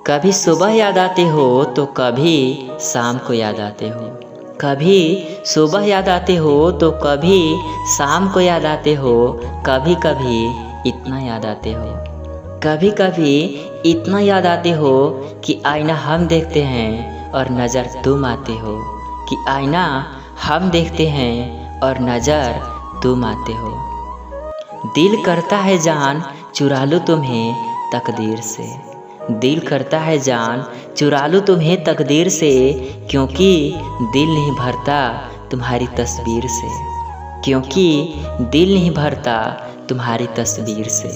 कभी सुबह याद आते हो तो कभी शाम को याद आते हो। कभी सुबह याद आते हो तो कभी शाम को याद आते हो। कभी कभी इतना याद आते हो। कभी कभी इतना याद आते हो कि आईना हम देखते हैं और नज़र तुम आते हो। कि आईना हम देखते हैं और नज़र तुम आते हो। दिल करता है जान चुरा लूँ तुम्हें तकदीर से। दिल करता है जान चुरा लूँ तुम्हें तकदीर से, क्योंकि दिल नहीं भरता तुम्हारी तस्वीर से। क्योंकि दिल नहीं भरता तुम्हारी तस्वीर से।